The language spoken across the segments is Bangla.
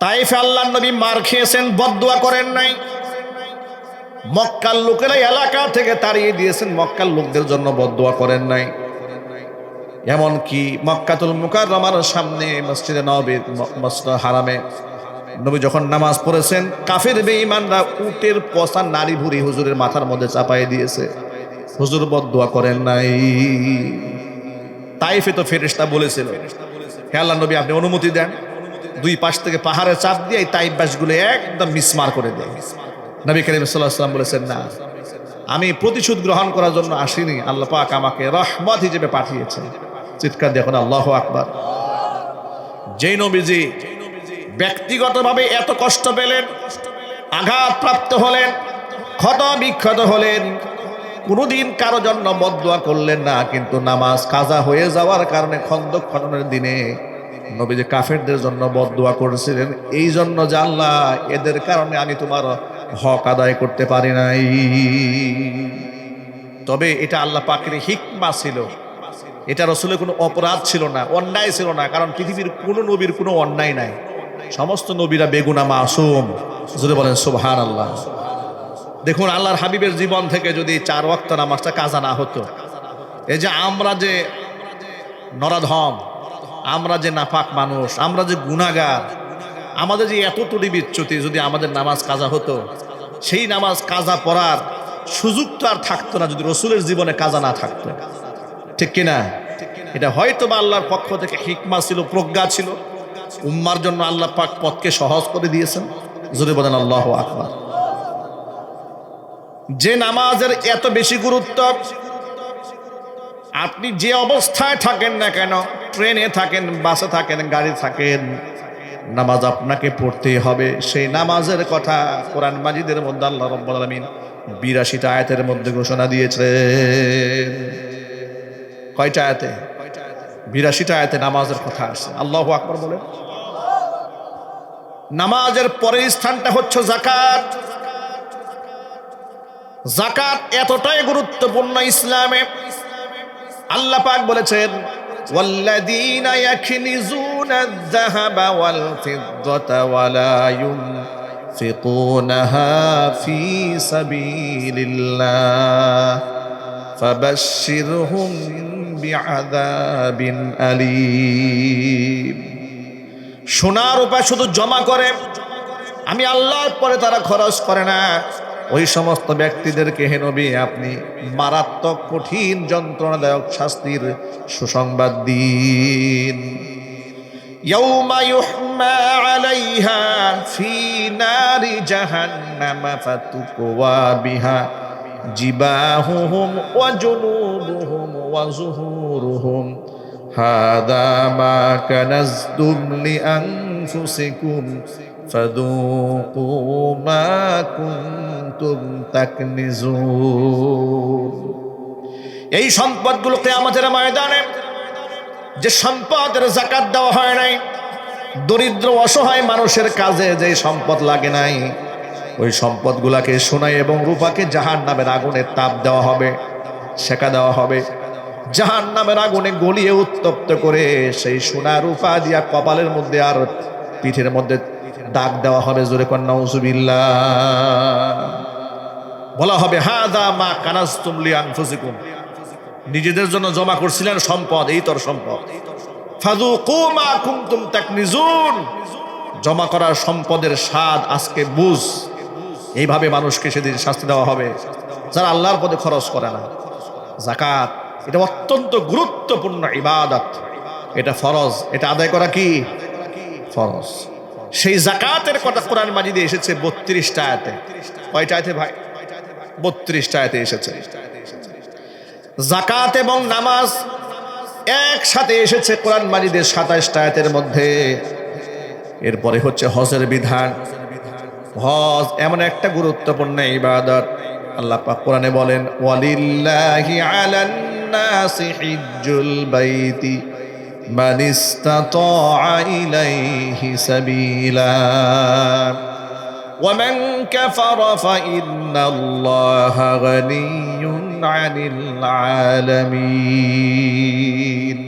তাইফে আল্লাহর নবী মার খেয়েছেন, বদদুয়া করেন নাই। মক্কার লোকেরা এলাকা থেকে তাড়িয়ে দিয়েছেন, মক্কার লোকদের জন্য বদদুয়া করেন নাই। এমনকি মক্কাতুল মুকাররমার সামনে মসজিদে নববী, মসজিদ হারামে নবী যখন নামাজ পড়েছেন, কাফের বেঈমানরা উটের পচা নারী ভুড়ি হুজুরের মাথার মধ্যে চাপাই দিয়েছে। হুজুর বদদুয়া করেন নাই। তাইফে তো ফেরেশতা বলেছিল, হে আল্লাহর নবী আপনি অনুমতি দেন, দুই পাশ থেকে পাহাড়ে চাপ দিয়ে এই তাইফবাসগুলো একদম মিসমার করে দেয়। নবী করিম সাল্লাল্লাহু আলাইহি ওয়াসাল্লাম বলেছেন, না, আমি প্রতিশোধ গ্রহণ করার জন্য আসিনি, আল্লাহ পাক আমাকে রহমত হিসেবে পাঠিয়েছেন। চিৎকার দেখুন আল্লাহু আকবার। যেই নবীজি ব্যক্তিগতভাবে এত কষ্ট পেলেন, আঘাতপ্রাপ্ত হলেন, ক্ষত বিক্ষত হলেন, কোনোদিন কারো জন্য বদদুয়া করলেন না, কিন্তু নামাজ কাজা হয়ে যাওয়ার কারণে খন্দক খননের দিনে নবীজি কাফেরদের জন্য বদদুয়া করেছিলেন, এই জন্য যে আল্লাহ এদের কারণে আমি তোমার হক আদায় করতে পারি নাই। তবে এটা আল্লাহ পাকের হিকমা ছিল, এটা রাসূলের কোনো অপরাধ ছিল না, অন্যায় ছিল না, কারণ পৃথিবীর কোনো নবীর কোনো অন্যায় নাই, সমস্ত নবীরা বেগুনা মাসুম। যদি বলেন সুবহানাল্লাহ। দেখুন আল্লাহর হাবিবের জীবন থেকে যদি 4 ওয়াক্ত নামাজটা কাজা না হতো, এই যে আমরা যে নরাধম, আমরা যে নাপাক মানুষ, আমরা যে গুনাহগার, আমাদের যে এত ত্রুটি বিচ্যুতি, যদি আমাদের নামাজ কাজা হতো, সেই নামাজ কাজা পড়ার সুযোগ তো আর থাকতো না যদি রাসূলের জীবনে কাজা না থাকতো। ঠিক কিনা? এটা হয়তো বা আল্লাহর পক্ষ থেকে হিকমা ছিল, প্রজ্ঞা ছিল, উম্মার জন্য আল্লাহ পাক পথকে সহজ করে দিয়েছেন। যদি বলেন আল্লাহু আকবার। যে নামাজের এত বেশি গুরুত্ব, আপনি যে অবস্থায় থাকেন না কেন, ট্রেনে থাকেন, বাসে থাকেন, গাড়ি থাকেন, নামাজ আপনাকে পড়তেই হবে। সেই নামাজের কথা কোরআন মাজিদের মধ্যে আল্লাহ রাব্বুল আলামিন 82টা আয়াতের মধ্যে ঘোষণা দিয়েছেন। কয়টা আয়াতে? 82টা আয়াতে নামাজের কথা আছে। আল্লাহু আকবার বলেন। নামাজের পরের স্থানটা হচ্ছে যাকাত। যাকাত এতটাই গুরুত্বপূর্ণ ইসলামে, আল্লাহ পাক বলেছেন, ওয়াল্লাযীনা ইয়াকনিজুনা আয-যাহাবা ওয়াল ফিদ্দাতা ওয়ালা ইউনফিকুনাহা ফী সাবিলিল্লাহ ফাবাশশিরহুম বিআযাবিন আলীম। সোনার রূপা শুধু জমা করে, আমি আল্লাহর পরে তারা খরচ করে না, ওই সমস্ত ব্যক্তিদেরকে হে নবী আপনি মারাত্মক কঠিন যন্ত্রণাদায়ক শাস্তির সুসংবাদ দিন। ইয়াউমা ইউহমা আলাইহা ফি নারি জাহান্নাম ফাতুকওয়া বিহা জিবাহুহুম ওয়া জুনুবুহুম ওয়া যুহুরুহুম হাদা মা কানাজতুম লিআনফুসিকুম ফাযূকু মা কুনতুম তাকনিজুন। এই সম্পদগুলো কিয়ামতের ময়দানে, যে সম্পদের যাকাত দেওয়া হয় নাই, দরিদ্র অসহায় মানুষের কাজে যে সম্পদ লাগে নাই, ওই সম্পদগুলাকে সোনা এবং রূপাকে জাহান্নামের আগুনে তাপ দেওয়া হবে, সেকা দেওয়া হবে, জাহান্নামের আগুনে গলিয়ে উত্তপ্ত করে সেই সোনা রূপা দিয়া কপালের মধ্যে আর পিঠের মধ্যে দাগ দেওয়া হবে। জোরে কোন নাউজুবিল্লাহ। বলা হবে হাদা মা কানাজতুম লিআনফুসিকুম, নিজেদের জন্য জমা করছিলেন সম্পদ, এই তোর সম্পদ। ফাযূকু মা কুনতুম তাকনিজুন, জমা করার সম্পদের স্বাদ আজকে বুঝ। এইভাবে মানুষকে সেদিন শাস্তি দেওয়া হবে যারা আল্লাহর পথে খরচ করে না। যাকাত এটা অত্যন্ত গুরুত্বপূর্ণ ইবাদত, এটা ফরজ, এটা আদায় করা কি ফরজ। সেই যাকাতের কথা কোরআন মাজিদে এসেছে 32টা আয়াতে। কয়টা আয়াতে ভাই? 32টা আয়াতে এসেছে। যাকাত এবং নামাজ একসাথে এসেছে কোরআন মাজিদের 27টা আয়াতের মধ্যে। এরপরে হচ্ছে হজের বিধান। হজ এমন একটা গুরুত্বপূর্ণ ইবাদত, আল্লাহ পাক কোরআনে বলেন, ওয়ালিল্লাহি আলান নাসি হিজ্জুল বাইতি মান ইসতাতাআ ইলাইহি সাবিলা ওয়া মান কাফারা ফাইন্নাল্লাহা গানিয়্যুন আনিল আলামিন।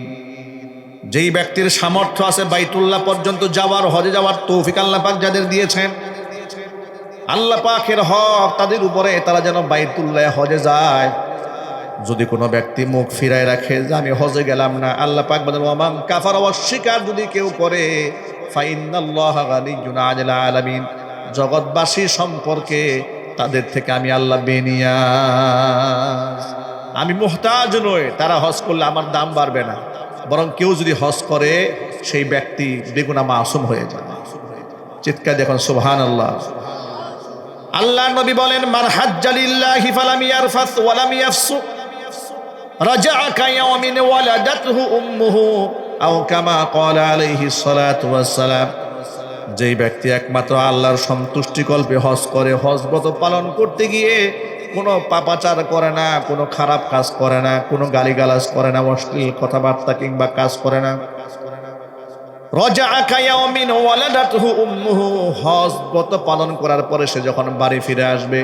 যেই ব্যক্তির সামর্থ্য আছে বাইতুল্লাহ পর্যন্ত যাওয়ার, হজে যাওয়ার তৌফিক আল্লাহ পাক যাদের দিয়েছেন, আল্লাহ পাকের হক তাদের উপরে, তারা যেন বাইতুল্লাহ হজে যায়। যদি কোনো ব্যক্তি মুখ ফিরায় রাখে যে আমি হজে গেলাম না, আল্লাহ পাক বলেন ওয়ামান কাফার, অস্বীকার যদি কেউ করে, ফাইন্নাল্লাহা গানিয়্যুন আনিল আলামিন, জগৎবাসী সম্পর্কে তাদের থেকে আমি আল্লাহ বেনিয়াজ, আমি মুহতাজ নই। তারা হজ করলে আমার দাম বাড়বে না, বরং কেউ যদি হজ করে সেই ব্যক্তি বেগুনাহ মাসুম হয়ে যায়। চিৎকার দেখুন সুবহানাল্লাহ। আল্লাহ নবী বলেন মান হাজ্জা লিল্লাহি ফালাম ইয়ারফাস ওয়া লাম ইয়াফসুক রাজাআ কায়াউমিন ওয়ালাদাতহু উম্মুহু আও কামা ক্বালা আলাইহিস সালাতু ওয়াস সালাম। যেই ব্যক্তি একমাত্র আল্লাহর সন্তুষ্টিকল্পে হজ করে, হজ ব্রত পালন করতে গিয়ে কোনো পাপাচার করে না, কোনো খারাপ কাজ করে না, কোনো গালিগালাজ করে না, অশ্লীল কথাবার্তা কিংবা কাজ করে না, রাজাআ কায়াউমিন ওয়ালাদাতহু উম্মুহু, হজ ব্রত পালন করার পরে সে যখন বাড়ি ফিরে আসবে,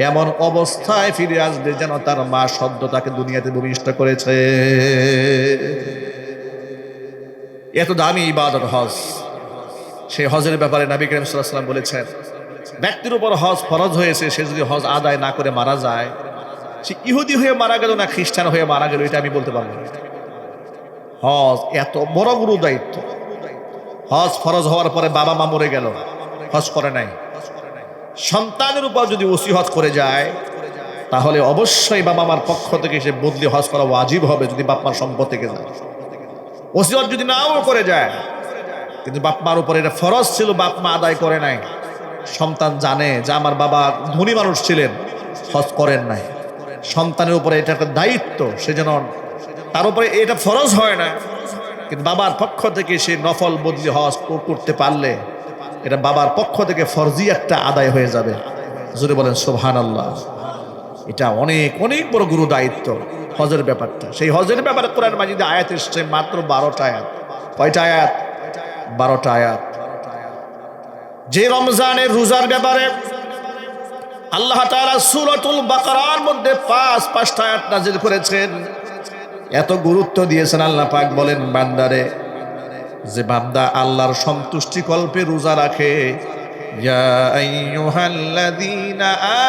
এমন অবস্থায় ফিরে আসবে যেন তার মা সদ্য তাকে দুনিয়াতে ভূমিষ্ঠ করেছে। এত দামি ইবাদত হজ। সেই হজের ব্যাপারে নবী করিম সাল্লাল্লাহু আলাইহি ওয়াসাল্লাম বলেছেন, ব্যক্তির উপর হজ ফরজ হয়েছে, সে যদি হজ আদায় না করে মারা যায়, সে ইহুদি হয়ে মারা গেল না খ্রিস্টান হয়ে মারা গেল, এটা আমি বলতে পারবো না। হজ এত বড় গুরু দায়িত্ব। হজ ফরজ হওয়ার পরে বাবা মা মরে গেল, হজ করে নাই, সন্তানের উপর যদি ওসিয়ত করে যায়, তাহলে অবশ্যই বাবা মার পক্ষ থেকে সে বদলি হজ করা ওয়াজিব হবে, যদি বাপ মার সম্পদ থেকে যায়। ওসিয়ত যদি নাও করে যায়, কিন্তু বাপ মার উপরে এটা ফরজ ছিল, বাপ মা আদায় করে নাই, সন্তান জানে যে আমার বাবা ধনী মানুষ ছিলেন, হজ করেন নাই, সন্তানের উপরে এটা একটা দায়িত্ব, সে যেন তার উপরে এটা ফরজ হয় না, কিন্তু বাবার পক্ষ থেকে সে নফল বদলি হজ করতে পারলে এটা বাবার পক্ষ থেকে ফরজি একটা আদায় হয়ে যাবে। জোরে বলেন সুবহানাল্লাহ। এটা অনেক অনেক বড় গুরু দায়িত্ব হজের ব্যাপারটা। সেই হজের ব্যাপারে কোরআন মাজিদে আয়াত এসছে মাত্র 12টা আয়াত। কয়টা আয়াত? 12টা আয়াত। যে রমজানের রোজার ব্যাপারে আল্লাহ তাআলা সূরাতুল বাকারার মধ্যে 5টা আয়াত নাযিল করেছেন, এত গুরুত্ব দিয়েছেন। আল্লাহ পাক বলেন বান্দারে, যে বান্দা আল্লাহর সন্তুষ্টি কল্পে রোজা রাখে, ইয়া আইয়ুহাল্লাযীনা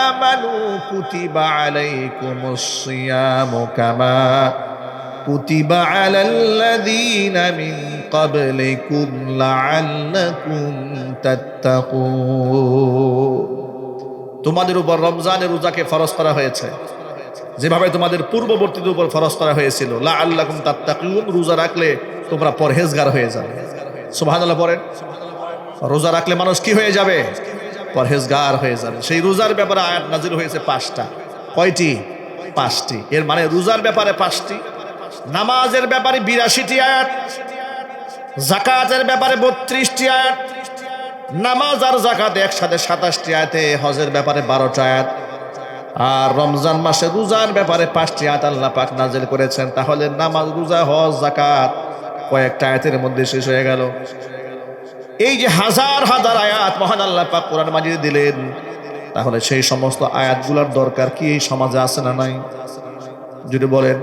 আমানু কুতিবা আলাইকুমুস সিয়ামু কামা কুতিবা আলাল্লাযীনা মিন ক্বাবলিকুম লাআল্লাকুম তাত্তাকুন। তোমাদের উপর রমজানের রোজাকে ফরজ করা হয়েছে যেভাবে তোমাদের পূর্ববর্তীদের উপর ফরজ করা হয়েছিল, লাআল্লাকুম তাত্তাকুন, রোজা রাখলে তোমরা পরহেজগার হয়ে যাবে। সুবহানাল্লাহ পড়েন। রোজা রাখলে মানুষ কি হয়ে যাবে? পরহেজগার হয়ে যাবে। সেই রোজার ব্যাপারে আয়াত নাযিল হয়েছে 5টা। কয়টি? 5টি। এর মানে রোজার ব্যাপারে 5টি, নামাজের ব্যাপারে 82টি আয়াত, যাকাতের ব্যাপারে 32টি আয়াত, নামাজ আর যাকাত একসাথে 27টি আয়াতে, হজের ব্যাপারে 12টা আয়াত, আর রমজান মাসে রোজার ব্যাপারে 5টি আয়াত আল্লাহ পাক নাযিল করেছেন। তাহলে নামাজ, রোজা, হজ, যাকাত কয়েকটা আয়াতের মধ্যে শেষ হয়ে গেল। এই যে হাজার হাজার আয়াত মহান আল্লাহ পাক কোরআন মাজিদে দিলেন, তাহলে সেই সমস্ত আয়াতগুলোর দরকার কি এই সমাজে আছে না নাই? যদি বলেন,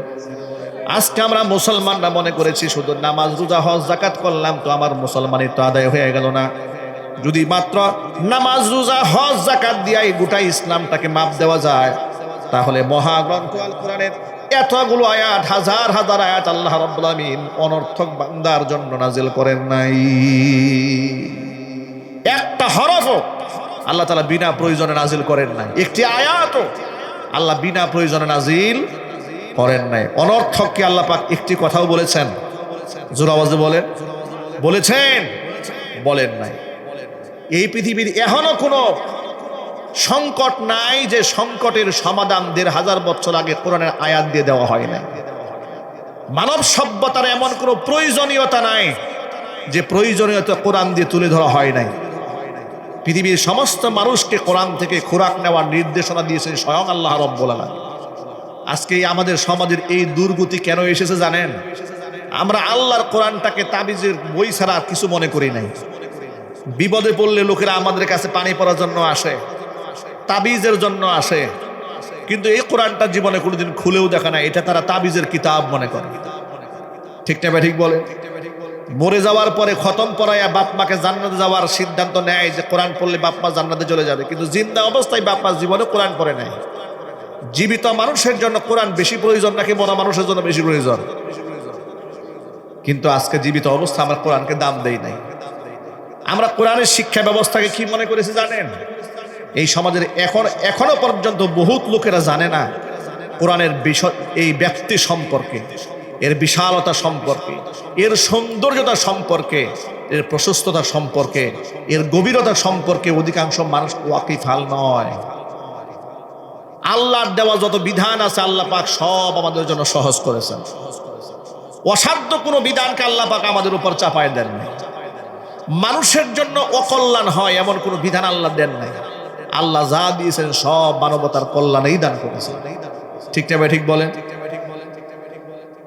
আজকে আমরা মুসলমানরা মনে করেছি শুধু নামাজ, রোজা, হজ, যাকাত করলাম তো আমার মুসলমানি তো আদায় হয়ে গেল না। যদি মাত্র নামাজ, রোজা, হজ, যাকাত দিয়ে গোটা ইসলামটাকে মাপ দেওয়া যায়, তাহলে মহাগ্রন্থ আল কোরআনের এতগুলো আয়াত, হাজার হাজার আয়াত আল্লাহ রাব্বুল আলামিন অনর্থক বান্দার জন্য নাজিল করেন নাই। একটা হরফও আল্লাহ তাআলা বিনা প্রয়োজনে নাজিল করেন নাই। একটি আয়াতও আল্লাহ বিনা প্রয়োজনে নাজিল করেন নাই। অনর্থক কি আল্লাহ পাক একটি কথাও বলেছেন? জোর আওয়াজে বলেন, বলেছেন? বলেন নাই। এই পৃথিবীর এখনো কোনো সংকট নাই যে সংকটের সমাধান 1500 বছর আগে কোরআনের আয়াত দিয়ে দেওয়া হয় না। মানব সভ্যতার এমন কোনো প্রয়োজনীয়তা নাই যে প্রয়োজনীয়তা কোরআন দিয়ে তুলে ধরা হয় নাই। পৃথিবীর সমস্ত মানুষকে কোরআন থেকে খোরাক নেওয়ার নির্দেশনা দিয়েছেন স্বয়ং আল্লাহ রাব্বুল আলামিন। আজকে আমাদের সমাজের এই দুর্গতি কেন এসেছে জানেন? আমরা আল্লাহর কোরআনটাকে তাবিজের বই ছাড়া আর কিছু মনে করি নাই। বিপদে পড়লে লোকেরা আমাদের কাছে পানি পড়ার জন্য আসে, তাবিজের জন্য আসে, কিন্তু এই কোরআনটা জীবনে কোনোদিন খুলেও দেখা নাই। এটা তারা তাবিজের কিতাব মনে করে। ঠিক না ভাই? ঠিক বলে। মরে যাওয়ার পরে খতম পড়াইয়া বাপ মাকে জান্নাতে যাওয়ার সিদ্ধান্ত নেয় যে কোরআন পড়লে বাপ মা জান্নাতে চলে যাবে, কিন্তু জিন্দা অবস্থায় বাপ মা জীবনে কোরআন পড়ে নেয়। জীবিত মানুষের জন্য কোরআন বেশি প্রয়োজন নাকি মরা মানুষের জন্য বেশি প্রয়োজন? কিন্তু আজকে জীবিত অবস্থা আমরা কোরআনকে দাম দেই নাই। আমরা কোরআনের শিক্ষা ব্যবস্থাকে কি মনে করেছি জানেন? এই সমাজের এখনো পর্যন্ত বহুত লোকেরা জানে না কোরআনের বিষয়, এই ব্যক্তি সম্পর্কে, এর বিশালতা সম্পর্কে, এর সৌন্দর্যতা সম্পর্কে, এর প্রশস্ততা সম্পর্কে, এর গভীরতা সম্পর্কে অধিকাংশ মানুষ ওয়াকিফাল নয়। আল্লাহর দেওয়া যত বিধান আছে আল্লাহ পাক সব আমাদের জন্য সহজ করেছেন। অসাধ্য কোনো বিধানকে আল্লাহ পাক আমাদের উপর চাপায় দেন নাই। মানুষের জন্য অকল্যাণ হয় এমন কোনো বিধান আল্লাহ দেন নাই। আল্লাহ যা দিয়েছেন সব মানবতার কল্যাণেই দান করেছেন। ঠিক না ভাই? ঠিক বলেন।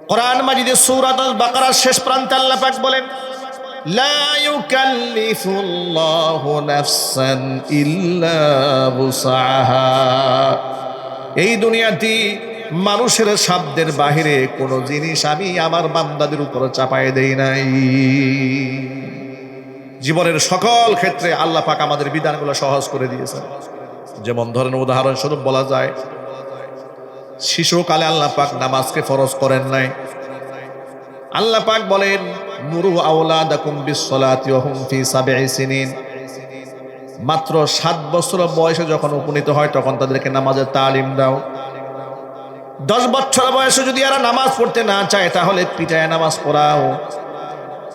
কোরআন মাজিদে সূরাতুল বাকারার শেষ প্রান্তে আল্লাহ পাক বলেন, লা ইউকাল্লিফুল্লাহু নাফসান ইল্লা বুসআহা। এই দুনিয়াতে মানুষের সাধ্যের বাহিরে কোনো জিনিস আমি আমার বান্দাদের উপর চাপায় দেই নাই। জীবনের সকল ক্ষেত্রে আল্লাহ পাক আমাদের বিধানগুলো সহজ করে দিয়েছেন। যেমন ধরেন, উদাহরণস্বরূপ বলা যায়, শিশুকালে আল্লাহ পাক নামাজকে ফরজ করেন নাই। আল্লাহ পাক বলেন, মুরু আওলাদাকুম বিসসালাতি ওয়া হুম ফি সাবঈ সিনিন। মাত্র 7 বছর বয়সে যখন উপনীত হয় তখন তাদেরকে নামাজের তালিম দাও। 10 বছর বয়সে যদি এরা নামাজ পড়তে না চায় তাহলে পিটায় নামাজ পড়াও।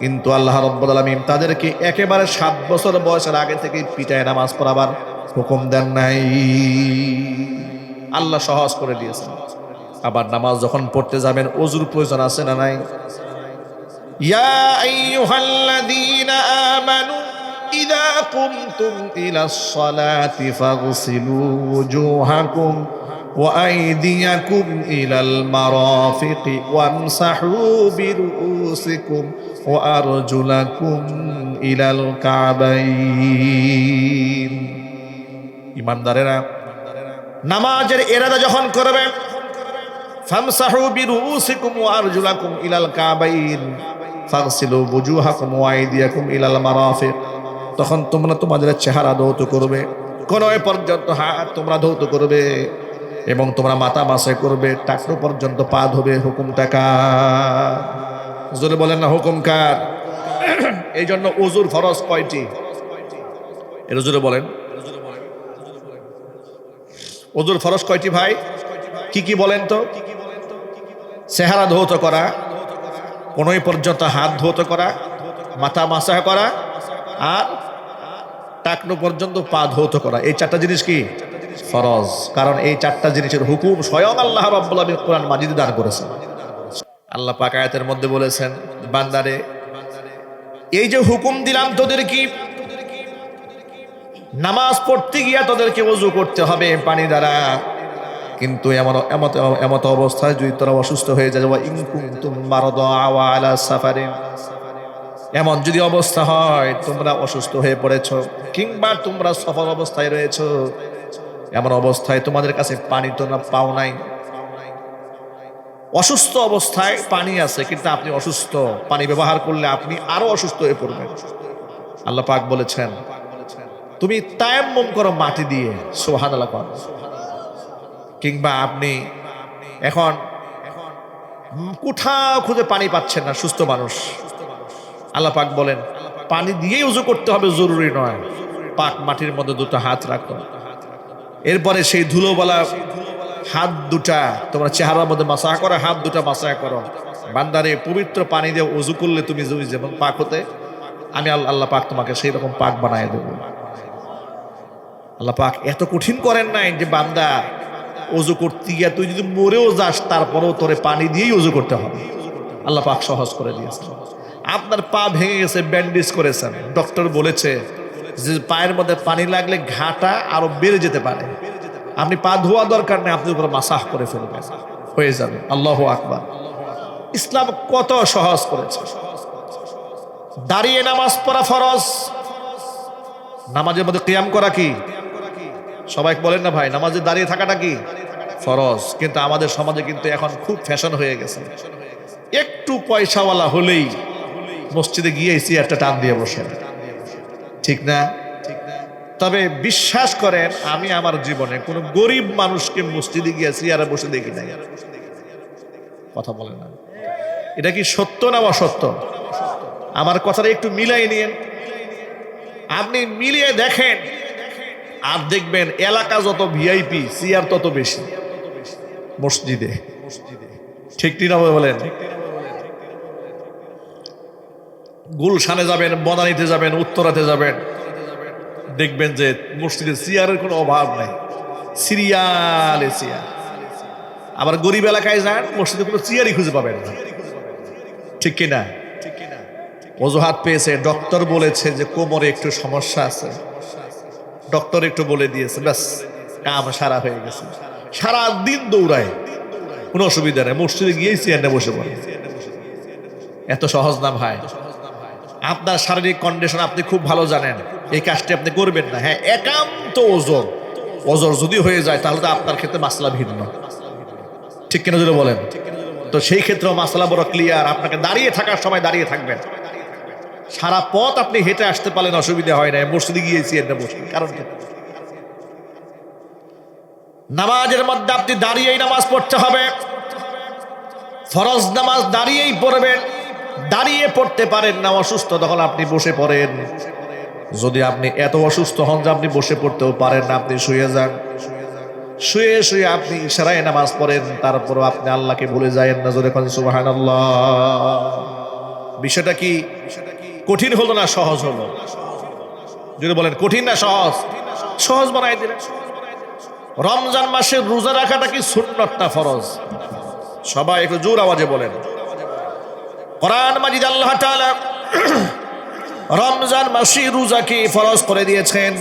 কিন্তু আল্লাহ রাব্বুল আলামিন তাদেরকে একেবারে 7 বছর বয়সের আগে থেকেই পিটায় নামাজ পড়াবার হুকুম দেন নাই। আল্লাহ সহজ করে দিয়েছেন। আবার নামাজ যখন পড়তে যাবেন ওযুর প্রয়োজন আছে না নাই? ইয়া আইয়ুহাল্লাযীনা আমানু ইযা কুমতুম ইলাস সালাতি ফাগসিলু ওয়ুজুহাকুম ওয়া আইদিয়াকুম ইলাল মারাফিকি ওয়ামসাহু বিরুউসিকুম ওয়া আরজুলাকুম ইলাল কাবাইন। ঈমানদারেরা, নামাজের ইরাদা যখন করবে, ফামসাহু বিরুউসিকুম ওয়া আরজুলাকুম ইলাল কাবাইন ফাগসিলু ওয়ুজুহাকুম ওয়া আইদিয়াকুম ইলাল মারাফিক, তখন তোমরা তোমাদের চেহারা ধৌত করবে, কনুই পর্যন্ত হাত তোমরা ধৌত করবে এবং তোমরা মাথা মাসাই করবে, টাকনু পর্যন্ত পা ধোবে। হুকুমটা কার? জোরে বলেন না, হুকুম কার? এই জন্য ওযুর ফরজ কয়টি? এটা জোরে বলেন। ওযুর ফরজ কয়টি ভাই? কি কি বলেন তো? চেহারা ধৌত করা, কনুই পর্যন্ত হাত ধৌত করা, মাথা মাসাহ করা, আর টাকনু পর্যন্ত পা ধৌত করা। এই 4টা জিনিস কি ফরজ? কারণ এই 4টা জিনিসের হুকুম স্বয়ং আল্লাহ রাব্বুল আলামিন কোরআন মাজিদে দান করেছেন। আল্লাহ পাক আয়াতের মধ্যে বলেছেন, বান্দারে এই যে হুকুম দিলাম তোদের কি, নামাজ পড়তে গিয়া তোদেরকে ওযু করতে হবে পানি দ্বারা, কিন্তু এমত অবস্থায় যদি তোরা অসুস্থ হয়ে যায়, ইন কুনতুম মারদা ওয়া আলা সাফারিন, এমন যদি অবস্থা হয় তোমরা অসুস্থ হয়ে পড়েছো কিংবা তোমরা সফর অবস্থায় রয়েছো, এমন অবস্থায় তোমাদের কাছে পানি তো না পাও নাই, অসুস্থ অবস্থায় পানি আছে কিন্তু আপনি অসুস্থ, পানি ব্যবহার করলে আপনি আরো অসুস্থ হয়ে পড়বেন। আল্লাহ পাক বলেছেন, তুমি তায়াম্মুম করো মাটি দিয়ে, সুবহানাল্লাহ। কিংবা আপনি এখন কোথাও খুঁজে পানি পাচ্ছেন না, সুস্থ মানুষ, আল্লাহ পাক বলেন পানি দিয়েই ওযু করতে হবে জরুরি নয়, পাক মাটির মধ্যে 2টা হাত রাখো, এরপরে সেই ধুলোবালা হাত 2টা তোমরা চেহারার মধ্যে মাসাহ করো, হাত 2টা মাসাহ করো। বান্দারে পবিত্র পানি দিয়ে ওযু করলে তুমি যেমন পাক হতে, আমি আল্লাহ পাক তোমাকে সেই রকম পাক বানায় দেব। আল্লাহ পাক এত কঠিন করেন নাই যে বান্দা ওযু করতে গিয়া তুই যদি মরেও যাস তারপরেও তোরে পানি দিয়েই ওযু করতে হবে। আল্লাহ পাক সহজ করে দিয়েছেন। আপনার পা ভেঙে গেছে, ব্যান্ডেজ করেছেন, ডক্টর বলেছে যে পায়ের মধ্যে পানি লাগলে ঘাটা আরো বেড়ে যেতে পারে, আপনি পা ধোয়া দরকার নেই, আপনি উপরে মাসাহ করে ফেলবেন, হয়ে যাবে। আল্লাহু আকবার। ইসলাম কত সহজ করেছে। দাঁড়িয়ে নামাজ পড়া ফরজ। নামাজের মধ্যে কিয়াম করা কি? সবাই বলেন না ভাই, নামাজে দাঁড়িয়ে থাকাটা কি ফরজ। কিন্তু আমাদের সমাজে কিন্তু এখন খুব ফ্যাশন হয়ে গেছে, একটু পয়সাওয়ালা হলেই মসজিদে গিয়ে এই চেয়ারটা টান দিয়ে বসেন, ঠিক না? তবে বিশ্বাস করেন আমি আমার জীবনে কোনো গরিব মানুষকে মসজিদে গিয়ে চেয়ারে বসে দেখি নাই। কথা বলেন না, এটা কি সত্য না অসত্য? আমার কথাটা একটু মিলাই নিয়েন, আপনি মিলিয়ে দেখেন আর দেখবেন এলাকা যত ভিআইপি চেয়ার তত বেশি মসজিদে, ঠিক না বলেন? গুলশানে যাবেন, বনানীতে যাবেন, উত্তরাতে যাবেন, দেখবেন যে মসজিদে চেয়ারের কোনো অভাব নাই, সিরিয়ালে চেয়ার। আবার গরিব এলাকায় যান, মসজিদে কোনো চেয়ারই খুঁজে পাবেন না, ঠিক কিনা? অজুহাত পেয়েছে, ডক্টর বলেছে যে কোমরে একটু সমস্যা আছে, ডক্টর একটু বলে দিয়েছে, ব্যাস কাম সারা হয়ে গেছে। সারা দিন দৌড়ায়, কোনো অসুবিধা নেই, মসজিদে গিয়েই চেয়ারে বসে পড়ে। এত সহজ না ভাই। আপনার শারীরিক কন্ডিশন আপনি খুব ভালো জানেন, এই কাজটি আপনি করবেন না। হ্যাঁ, একান্ত ওজর যদি হয়ে যায় তাহলে তো আপনার ক্ষেত্রে মাসলা ভিন্ন, ঠিক কিনা যদি বলেন? তো সেই ক্ষেত্রে মাসলা বড় ক্লিয়ার। আপনাকে দাঁড়িয়ে থাকার সময় দাঁড়িয়ে থাকবেন, সারা পথ আপনি হেঁটে আসতে পারলেন, অসুবিধা হয় না, মসজিদে গিয়েছি এনে বসবেন। কারণ কি? নামাজের মধ্যে আপনি দাঁড়িয়েই নামাজ পড়তে হবে, ফরজ নামাজ দাঁড়িয়েই পড়বেন। দাঁড়িয়ে পড়তে পারেন না, অসুস্থ, তখন আপনি বসে পড়েন। যদি আপনি এত অসুস্থ হন যে আপনি বসে পড়তেও পারেন না, আপনি শুয়ে যান, শুয়ে শুয়ে আপনি ইশারায় নামাজ পড়েন, তারপরও আপনি আল্লাহকে ভুলে যায়েন না। জোরে বলেন সুবহানাল্লাহ। বিষয়টা কি কঠিন হলো না সহজ হলো? যদি বলেন কঠিন না সহজ? সহজ বানাই দিলেন। রমজান মাসে রোজা রাখাটা কি সুন্নাত না ফরজ? সবাই একটু জোর আওয়াজে বলেন। কোরআন মাজিদ আল্লাহ তাআলা রমজান মাসে রোজাকে ফরজ করে দিয়েছেন।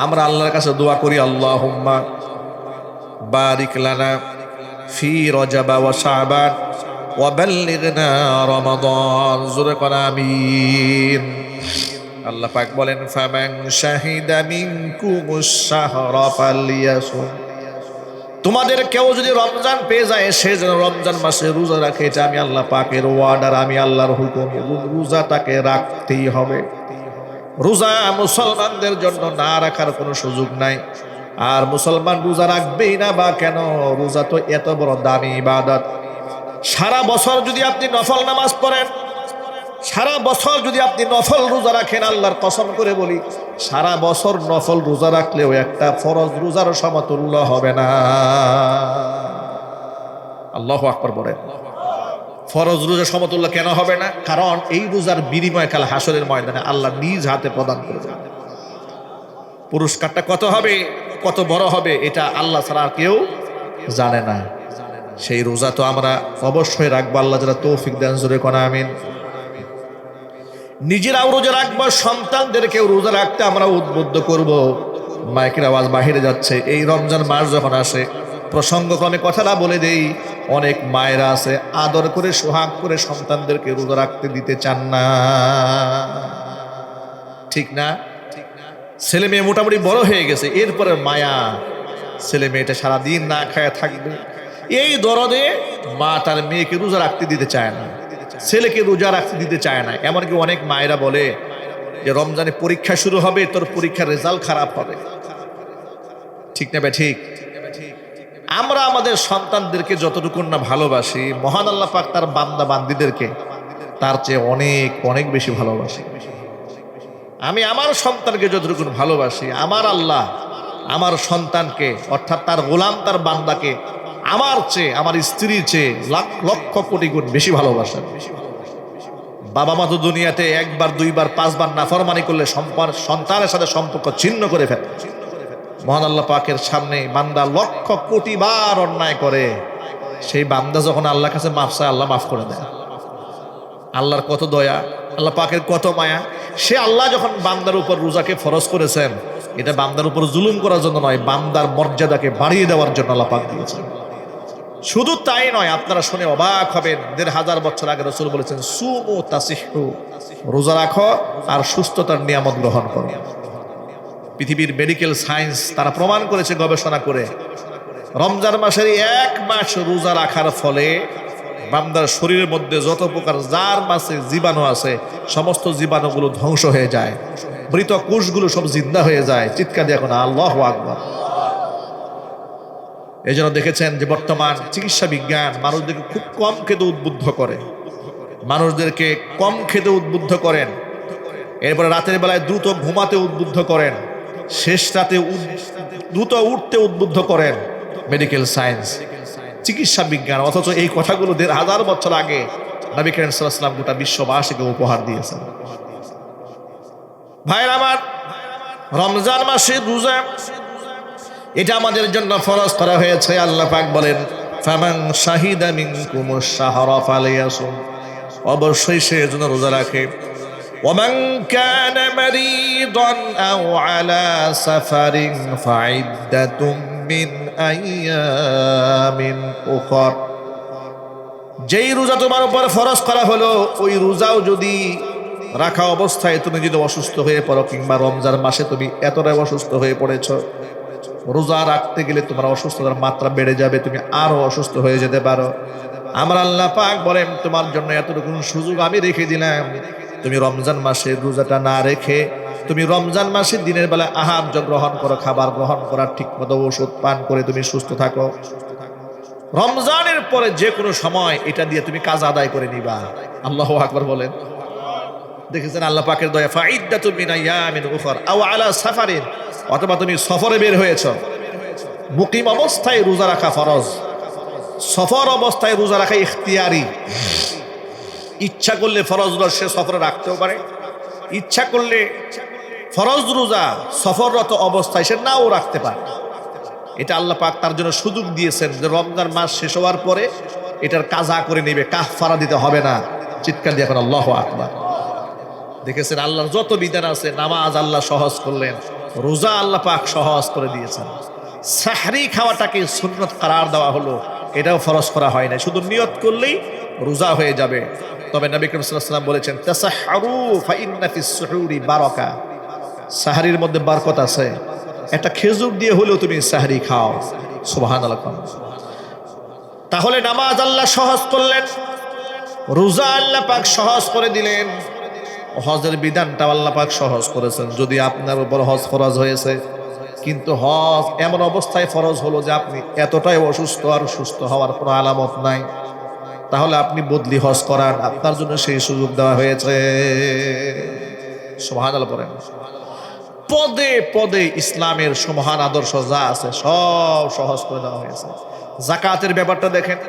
আমরা আল্লাহর কাছে দোয়া করি, আল্লাহুম্মা বারিক লানা ফি রজব ওয়া শাবান ওয়া বাল্লিগনা রমাদান। জোরে করে আমিন। আল্লাহ পাক বলেন, ফামান শাহিদা মিনকুমুশ শাহরা ফালইয়াসুম। তোমাদের কেউ যদি রমজান পেয়ে যায়, সে যেন রমজান মাসে রোজা রাখে। এটা আমি আল্লাহ পাকের ওয়ার্ডার, আমি আল্লাহর হুকুম। রোজাটাকে রাখতেই হবে। রোজা মুসলমানদের জন্য না রাখার কোনো সুযোগ নাই। আর মুসলমান রোজা রাখবেই না বা কেন? রোজা তো এত বড় দামি ইবাদত। সারা বছর যদি আপনি নফল নামাজ পড়েন, সারা বছর যদি আপনি নফল রোজা রাখেন, আল্লাহর কসম করে বলি, সারা বছর নফল রোজা রাখলেও একটা ফরজ রোজার সমতুল্য হবে না। আল্লাহু আকবার বলেন। ফরজ রোজা সমতুল্য কেন হবে না? কারণ এই রোজার বিনিময় কাল হাসরের ময়দানে আল্লাহ নিজ হাতে প্রদান করবেন। পুরস্কারটা কত হবে, কত বড় হবে, এটা আল্লাহ ছাড়া আর কেউ জানে না। সেই রোজা তো আমরা অবশ্যই রাখবো, আল্লাহ যারা তৌফিক দেন। জোরে কোন আমিন। নিজেরাও রোজা রাখবো, সন্তানদেরকেও রোজা রাখতে আমরা উদ্বুদ্ধ করব। মাইকের আওয়াজ বাহিরে যাচ্ছে। এই রমজান মাস যখন আসে, প্রসঙ্গক্রমে কথাটা বলে দেই, অনেক মায়েরা আছে আদর করে সোহাগ করে সন্তানদেরকে রোজা রাখতে দিতে চান না, ঠিক না? ছেলে মেয়ে মোটামুটি বড় হয়ে গেছে, এরপরে মায়া, ছেলে মেয়েটা সারাদিন না খায় থাকবে, এই দরদে মা তার মেয়েকে রোজা রাখতে দিতে চায় না, ছেলেকে রোজা রাখতে দিতে চায় না। এমনকি অনেক মায়েরা বলে যে রমজানে পরীক্ষা শুরু হবে, তোর পরীক্ষার রেজাল্ট খারাপ হবে, ঠিক না? ঠিক। আমরা আমাদের সন্তানদেরকে যতটুকু না ভালোবাসি, মহান আল্লাহ পাক তার বান্দা বান্দীদেরকে তার চেয়ে অনেক অনেক বেশি ভালোবাসি। আমি আমার সন্তানকে যতটুকু ভালোবাসি, আমার আল্লাহ আমার সন্তানকে, অর্থাৎ তার গোলাম, তার বান্দাকে আমার চেয়ে, আমার স্ত্রীর চেয়ে লাখ লক্ষ কোটি গুণ বেশি ভালোবাসেন। বাবা মা তো দুনিয়াতে একবার দুইবার পাঁচবার নাফরমানি করলে সন্তানের সাথে সম্পর্ক ছিন্ন করে ফেলে। মহান আল্লাহ পাকের সামনে বান্দা লক্ষ কোটি বার অন্যায় করে, সেই বান্দা যখন আল্লাহর কাছে মাফ চায়, আল্লাহ মাফ করে দেয়। আল্লাহর কত দয়া, আল্লাহ পাকের কত মায়া। সে আল্লাহ যখন বান্দার উপর রোজাকে ফরজ করেছেন, এটা বান্দার উপর জুলুম করার জন্য নয়, বান্দার মর্যাদাকে বাড়িয়ে দেওয়ার জন্য আল্লাহ পাক দিয়েছেন। শুধু তাই নয়, আপনারা শুনে অবাক হবেন, ১৫০০ বছর আগে রাসূল বলেছেন, সুমু তাসিহু, রোজা রাখো আর সুস্থতার নিয়ামত গ্রহণ করো। পৃথিবীর মেডিকেল সায়েন্স তারা প্রমাণ করেছে গবেষণা করে, রমজান মাসের 1 মাস রোজা রাখার ফলে বান্দার শরীরের মধ্যে যত প্রকার যার মাসে জীবাণু আছে সমস্ত জীবাণুগুলো ধ্বংস হয়ে যায়, মৃত কোষগুলো সব জিন্দা হয়ে যায়। চিৎকার দিয়ে এখন আল্লাহু আকবার। এই জন্য দেখেছেন যে বর্তমান চিকিৎসা বিজ্ঞান মানুষদেরকে খুব কম খেতে উদ্বুদ্ধ করে, মানুষদেরকে কম খেতে উদ্বুদ্ধ করেন, এরপরে রাতের বেলায় দ্রুত ঘুমাতে উদ্বুদ্ধ করেন, শেষ রাতে দ্রুত উঠতে উদ্বুদ্ধ করেন মেডিকেল সায়েন্স, চিকিৎসা বিজ্ঞান। অথচ এই কথাগুলো ১,৫০০ বছর আগে নবী করিম সাল্লাল্লাহু আলাইহি ওয়াসাল্লাম গোটা বিশ্ববাসীকে উপহার দিয়েছেন। ভাইরা আমার, রমজান মাসের রোজা এটা আমাদের জন্য ফরজ করা হয়েছে। আল্লাহ পাক বলেন, ফামান শাহিদা মিনকুমুশ শাহরা ফালিয়াসুম, অবশ্যই সে যেন রোজা রাখে। ওয়ামান কানা মারিদান আও আলা সাফারিন ফাইদ্দাতুম মিন আইয়ামিন উখর, যেই রোজা তোমার উপর ফরজ করা হলো ওই রোজাও যদি রাখা অবস্থায় তুমি যদি অসুস্থ হয়ে পড়ো, কিংবা রমজান মাসে তুমি এতটাই অসুস্থ হয়ে পড়েছ, রোজা রাখতে গেলে তোমার অসুস্থতার মাত্রা বেড়ে যাবে, তুমি আরো অসুস্থ হয়ে যেতে পারো। আমার আল্লাহ পাক বলেন, তোমার জন্য এতটুকু সুযোগ আমি রেখে দিলাম, তুমি রমজান মাসে রোজাটা না রেখে তুমি রমজান মাসের দিনের বেলা আহার্য গ্রহণ করো, খাবার গ্রহণ করার ঠিক মতো ওষুধ পান করে তুমি সুস্থ থাকো। রমজানের পরে যে কোনো সময় এটা দিয়ে তুমি কাজ আদায় করে নিবা। আল্লাহু আকবার বলেন। দেখেছেন আল্লাহ পাকের দয়া, ফাইদ্দাতুম মিন আইয়ামিন উখর আও আলা সাফারিন, অথবা তুমি সফরে বের হয়েছো, মুকিম অবস্থায় রোজা রাখা ফরজ, সফর অবস্থায় রোজা রাখা ইখতিয়ারি। ইচ্ছা করলে ফরজ রোজা সে সফরে রাখতেও পারে, ইচ্ছা করলে ফরজ রোজা সফররত অবস্থায় সে নাও রাখতে পারে। এটা আল্লাহ পাক তার জন্য সুযোগ দিয়েছেন যে রমজান মাস শেষ হওয়ার পরে এটার কাজা করে নেবে, কাফারা দিতে হবে না। চিৎকার দিয়ে এখন আল্লাহু আকবার। দেখেছেন আল্লাহর যত বিধান আছে, নামাজ আল্লাহ সহজ করলেন, রোজা আল্লাহ পাক সহজ করে দিয়েছেন। সাহরি খাওয়াটাকে সুন্নত করার দেওয়া হলো, এটাও ফরজ করা হয় না, শুধু নিয়ত করলেই রোজা হয়ে যাবে। তবে নবী করিম সাল্লাল্লাহু আলাইহি ওয়াসাল্লাম বলেছেন, তাসাহহারু ফাইন্না ফিস সুহুরি বারাকা, সাহরির মধ্যে বরকত আছে, একটা খেজুর দিয়ে হলেও তুমি সাহরি খাও। সুবহানাল্লাহ। তাহলে নামাজ আল্লাহ সহজ করলেন, রোজা আল্লাহ পাক সহজ করে দিলেন, হজের বিধানটা আল্লাহ পাক সহজ করেছেন। যদি আপনার উপর হজ ফরজ হয়েছে, কিন্তু হজ এমন অবস্থায় ফরজ হলো যে আপনি এতটাই অসুস্থ আর সুস্থ হওয়ার কোনো আলামত নাই, তাহলে আপনি বদলি হজ করান, আপনার জন্য সেই সুযোগ দেওয়া হয়েছে। সুবহানাল্লাহ পড়েন। পদে পদে ইসলামের মহান আদর্শ যা আছে সব সহজ করে দেওয়া হয়েছে। যাকাতের ব্যাপারটা দেখেন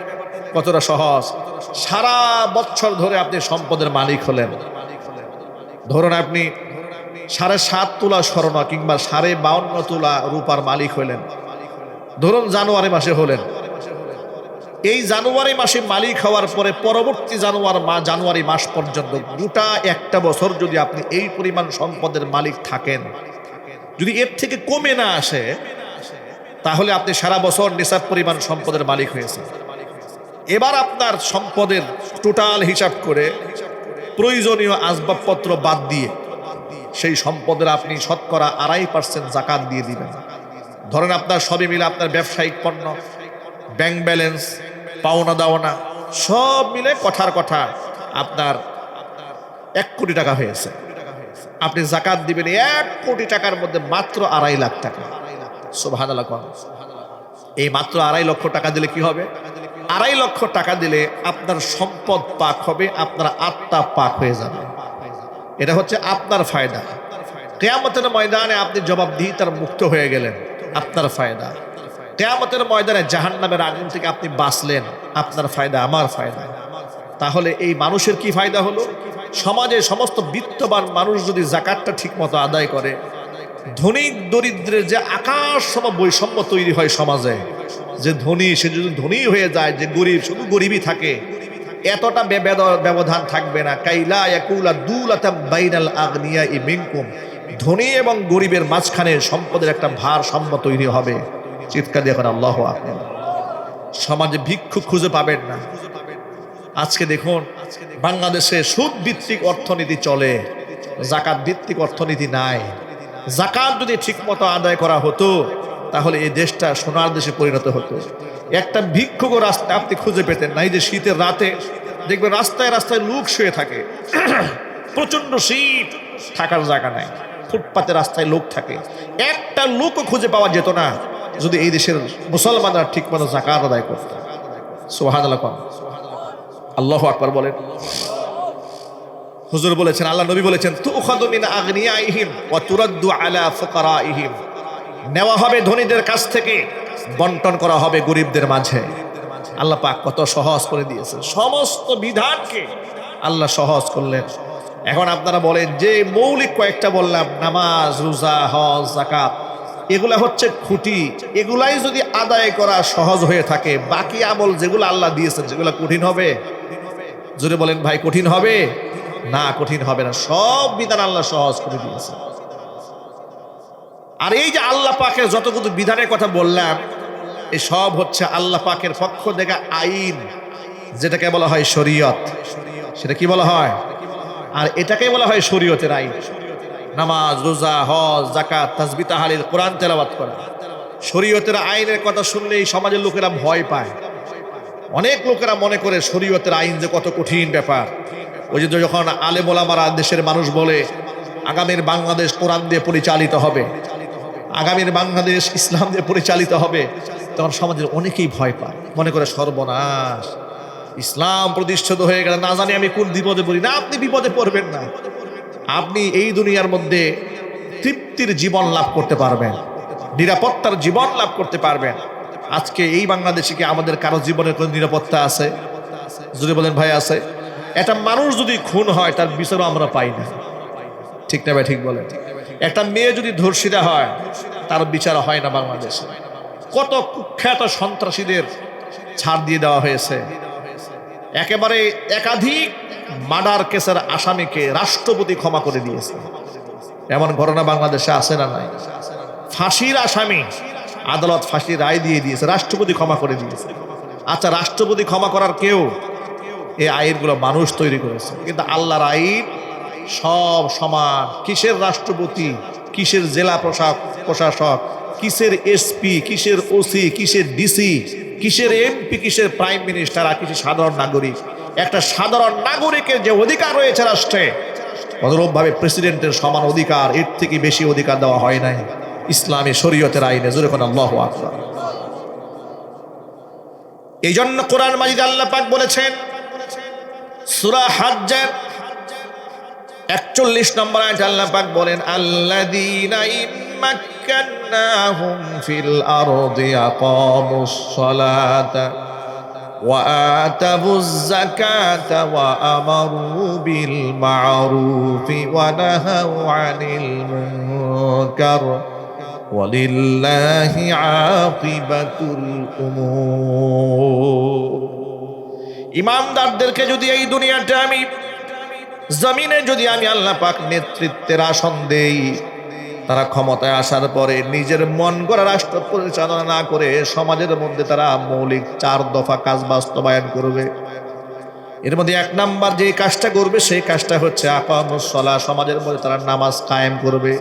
কতটা সহজ। সারা বছর ধরে আপনি সম্পদের মালিক হলেন, ধরুন আপনি 7.5 তোলা স্বর্ণ কিংবা 52.5 তোলা রূপার মালিক হলেন, ধরুন জানুয়ারি মাসে হলেন। এই জানুয়ারি মাসে মালিক হওয়ার পরে পরবর্তী জানুয়ারি মাস পর্যন্ত গোটা একটা বছর যদি আপনি এই পরিমাণ সম্পদের মালিক থাকেন, যদি এর থেকে কমে না আসে, তাহলে আপনি সারা বছর নিসাব পরিমাণ সম্পদের মালিক হয়েছেন। এবার আপনার সম্পদের টোটাল হিসাব করে প্রয়োজনীয় আসবাবপত্র বাদ দিয়ে সেই সম্পদের আপনি শতকরা 2.5% যাকাত দিয়ে দিবেন। ধরেন আপনার সবই মিলে আপনার ব্যবসায়িক পণ্য, ব্যাংক ব্যালেন্স, পাওনা দাওনা সব মিলে কথার কথা আপনার 1 কোটি টাকা হয়েছে। আপনি যাকাত দিবেন 1 কোটি টাকার মধ্যে মাত্র 2.5 লাখ টাকা। সুবহানাল্লাহ। এই মাত্র 2.5 লক্ষ টাকা দিলে কি হবে? 2.5 লক্ষ টাকা দিলে আপনার সম্পদ পাক হবে, আপনার আত্মা পাক হয়ে যাবে। এটা হচ্ছে আপনার ফায়দা। কিয়ামতের ময়দানে আপনি জবাবদিহিতার মুক্ত হয়ে গেলেন, আপনার ফায়দা। কিয়ামতের ময়দানে জাহান্নামের আগুন থেকে আপনি বাঁচলেন, আপনার ফায়দা, আমার ফায়দা। তাহলে এই মানুষের কি ফায়দা হলো? সমাজে সমস্ত বিত্তবান মানুষ যদি যাকাতটা ঠিক মতো আদায় করে, ধনী দরিদ্রের যে আকাশ সম বৈষম্য তৈরি হয় সমাজে, যে ধনী সে যদি ধনী হয়ে যায়, যে গরিব শুধু গরিবই থাকে, এতটা ব্যবধান থাকবে না। কাইলা ইয়াকুলা দুলাতাম বাইনাল আগনিয়াই মিনকুম, ধনী এবং গরিবের মাঝখানে সম্পদের একটা ভারসাম্য তৈরি হবে। চিৎকার দিয়ে এখন আল্লাহু আকবার। সমাজে ভিক্ষুক খুঁজে পাবেন না। আজকে দেখুন বাংলাদেশে সুদ ভিত্তিক অর্থনীতি চলে, যাকাত ভিত্তিক অর্থনীতি নাই। যাকাত যদি ঠিক মতো আদায় করা হতো, তাহলে এই দেশটা সোনার দেশে পরিণত হতো। একটা ভিক্ষুক রাস্তায় আপনি খুঁজে পেতেন না। এই যে শীতের রাতে দেখবেন রাস্তায় রাস্তায় লোক শুয়ে থাকে, প্রচন্ড শীত, থাকার জায়গা নাই, ফুটপাতে রাস্তায় লোক থাকে, একটা লোকও খুঁজে পাওয়া যেত না যদি এই দেশের মুসলমানরা ঠিক মতো যাকাত আদায় করত। সুবহানাল্লাহ, আল্লাহু আকবার বলেন। হুজুর বলেছেন, আল্লাহ নবী বলেছেন, তুখাযু মিন আগনিয়াইহিম ওয়া তুরাদ্দু আলা ফুকারাইহিম, নেওয়া হবে ধনীদের কাছ থেকে, বন্টন করা হবে গরিবদের মাঝে। আল্লাহ পাক কত সহজ করে দিয়েছেন, সমস্ত বিধানকে আল্লাহ সহজ করলেন। এখন আপনারা বলেন যে মৌলিক কয়েকটা বললাম, নামাজ, রোজা, হজ, যাকাত, এগুলা হচ্ছে খুঁটি। এগুলাই যদি আদায় করা সহজ হয়ে থাকে, বাকি আমল যেগুলো আল্লাহ দিয়েছেন সেগুলো কঠিন হবে? জোরে বলেন ভাই, কঠিন হবে না? কঠিন হবে না, সব বিধান আল্লাহ সহজ করে দিয়েছে। আর এই যে আল্লাহ পাকের যতগুলো বিধানের কথা বললাম, এই সব হচ্ছে আল্লাহ পাকের পক্ষ থেকে আইন, যেটাকে বলা হয় শরীয়ত। সেটা কি বলা হয়? আর এটাকে বলা হয় শরীয়তের আইন। নামাজ, রোজা, হজ, যাকাত, তাসবিহ, তাহলিল, কোরআন তেলাওয়াত করা, শরীয়তের আইনের কথা শুনলেই সমাজের লোকেরা ভয় পায়। অনেক লোকেরা মনে করে শরীয়তের আইন যে কত কঠিন ব্যাপার। ওই যে যখন আলেম ওলামারা দেশের মানুষ বলে আগামীর বাংলাদেশ কোরআন দিয়ে পরিচালিত হবে, আগামীর বাংলাদেশ ইসলাম দিয়ে পরিচালিত হবে, তখন সমাজের অনেকেই ভয় পায়, মনে করে সর্বনাশ, ইসলাম প্রতিষ্ঠিত হয়ে গেলে না জানি আমি কোন বিপদে পড়ি। না, আপনি বিপদে পড়বেন না। আপনি এই দুনিয়ার মধ্যে তৃপ্তির জীবন লাভ করতে পারবেন, নিরাপত্তার জীবন লাভ করতে পারবেন। আজকে এই বাংলাদেশে কি আমাদের কারো জীবনের কোনো নিরাপত্তা আছে? যদি বলেন ভাই আছে। একটা মানুষ যদি খুন হয় তার বিচারও আমরা পাই না, ঠিক না ভাই? ঠিক বলেন। একটা মেয়ে যদি ধর্ষিতা হয় তার বিচার হয় না বাংলাদেশে। কত কুখ্যাত সন্ত্রাসীদের ছাড় দিয়ে দেওয়া হয়েছে। একেবারে একাধিক মার্ডার কেসের আসামিকে রাষ্ট্রপতি ক্ষমা করে দিয়েছে। এমন ঘটনা বাংলাদেশে আছে না নাই? ফাঁসির আসামি আদালত ফাঁসির রায় দিয়ে দিয়েছে, রাষ্ট্রপতি ক্ষমা করে দিয়েছে। আচ্ছা, রাষ্ট্রপতি ক্ষমা করার কেউ? এই আইনগুলো মানুষ তৈরি করেছে, কিন্তু আল্লাহর আইন সব সমান। কিসের রাষ্ট্রপতি, কিসের জেলা প্রশাসক, কিসের এসপি, কিসের ওসি, কিসের ডিসি, কিসের এমপি, কিসের প্রাইম মিনিস্টার, আর কিসের সাধারণ নাগরিক। একটা সাধারণ নাগরিকের যে অধিকার রয়েছে রাষ্ট্রে, অনুরূপভাবে প্রেসিডেন্টের সমান অধিকার, এর থেকে বেশি অধিকার দেওয়া হয় নাই ইসলামী শরীয়তের আইনে। জোরে কোন আল্লাহু আকবার। এই জন্য কোরআন মাজিদ আল্লাহ পাক বলেছেন সূরা হজ্জের 41 নম্বর আয়াতে আল্লাহ পাক বলেন, আল্লাযীনা ইম্মাক্কান্নাহুম ফিল আরদি আকামুস সালাতা ওয়া আতাবুজ যাকাতা ওয়া আমারু বিল মা'রুফি ওয়া নাহাউ আনিল মুনকার ওয়ালিল্লাহি আকিবাতুল উমুর। ইমানদারদেরকে যদি এই দুনিয়াতে আমি জমিনে যদি আমি আল্লাহ পাক নেতৃত্বের আসন দেই, তারা ক্ষমতায় আসার পরে নিজের মন গড়া রাষ্ট্র পরিচালনা না করে সমাজের মধ্যে তারা মৌলিক 4 দফা কাজ বাস্তবায়ন করবে। এর মধ্যে 1 নাম্বার যে কাজটা করবে সেই কাজটা হচ্ছে আকামুস সালাহ, সমাজের মধ্যে তারা নামাজ কায়েম করবে।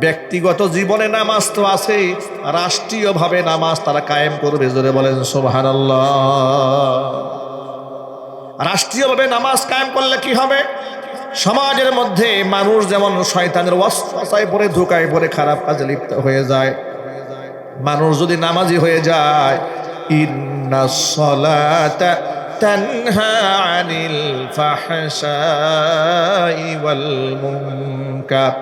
ব্যক্তিগত জীবনে নামাজ তো আছে, রাষ্ট্রীয়ভাবে নামাজ তারা কায়েম করবে। জোরে বলেন সুবহানাল্লাহ। রাষ্ট্রীয়ভাবে নামাজ কায়েম করলে কি হবে? সমাজের মধ্যে মানুষ যেমন শয়তানের ওয়াসওয়াসায় পড়ে, ধোঁকায় পড়ে খারাপ কাজে লিপ্ত হয়ে যায়, মানুষ যদি নামাজি হয়ে যায়, ইন্নাস সালাতা তানহা আনিল ফাহশাই ওয়াল মুনকার,